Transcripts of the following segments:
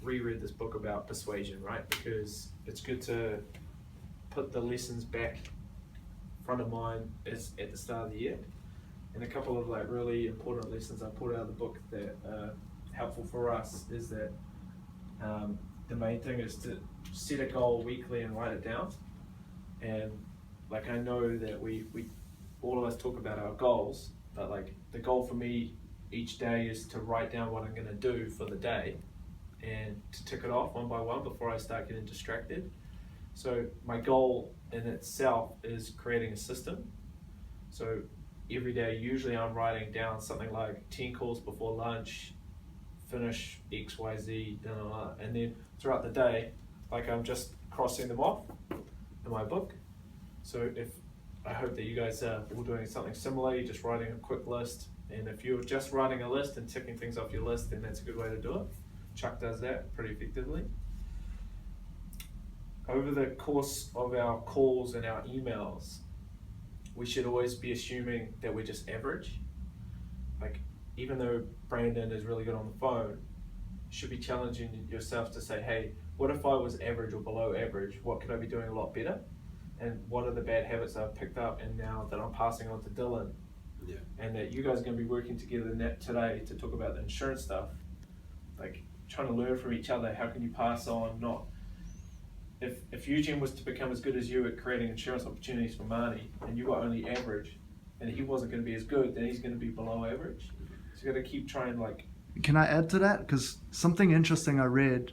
reread this book about persuasion, right? Because it's good to put the lessons back front of mind as at the start of the year. And a couple of like really important lessons I pulled out of the book that are helpful for us is that the main thing is to set a goal weekly and write it down. And like I know that we all of us talk about our goals, but like the goal for me each day is to write down what I'm going to do for the day and to tick it off one by one before I start getting distracted. So my goal in itself is creating a system. So every day, usually I'm writing down something like 10 calls before lunch, finish X, Y, Z, and then throughout the day, like I'm just crossing them off in my book. So I hope that you guys are all doing something similar, you're just writing a quick list. And if you're just writing a list and ticking things off your list, then that's a good way to do it. Chuck does that pretty effectively. Over the course of our calls and our emails, we should always be assuming that we're just average. Like, even though Brandon is really good on the phone, you should be challenging yourself to say, hey, what if I was average or below average? What could I be doing a lot better? And what are the bad habits I've picked up and now that I'm passing on to Dylan? Yeah. And that you guys are going to be working together today to talk about the insurance stuff, like trying to learn from each other. How can you pass on? Not if Eugene was to become as good as you at creating insurance opportunities for Marnie, and you were only average, and he wasn't going to be as good, then he's going to be below average. So you got to keep trying. Like, can I add to that? Because something interesting I read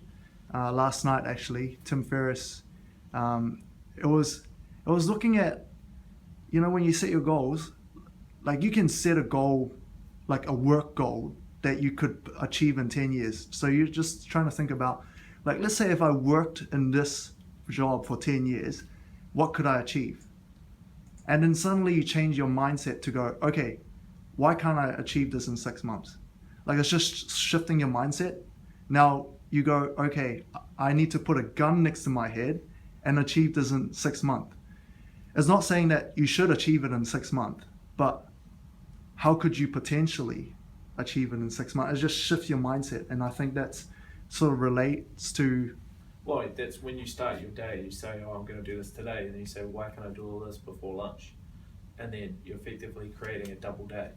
last night, actually, Tim Ferriss. It was looking at, when you set your goals. Like you can set a goal, like a work goal that you could achieve in 10 years. So you're just trying to think about, like, let's say if I worked in this job for 10 years, what could I achieve? And then suddenly you change your mindset to go, okay, why can't I achieve this in 6 months? Like it's just shifting your mindset. Now you go, okay, I need to put a gun next to my head and achieve this in 6 months. It's not saying that you should achieve it in 6 months, but how could you potentially achieve it in 6 months? It just shifts your mindset, and I think that's sort of relates to. Well, that's when you start your day. You say, "Oh, I'm going to do this today," and then you say, "Why can I do all this before lunch?" And then you're effectively creating a double day.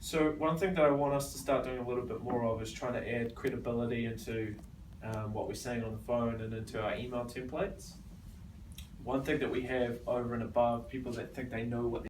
So one thing that I want us to start doing a little bit more of is trying to add credibility into what we're saying on the phone and into our email templates. One thing that we have over and above people that think they know what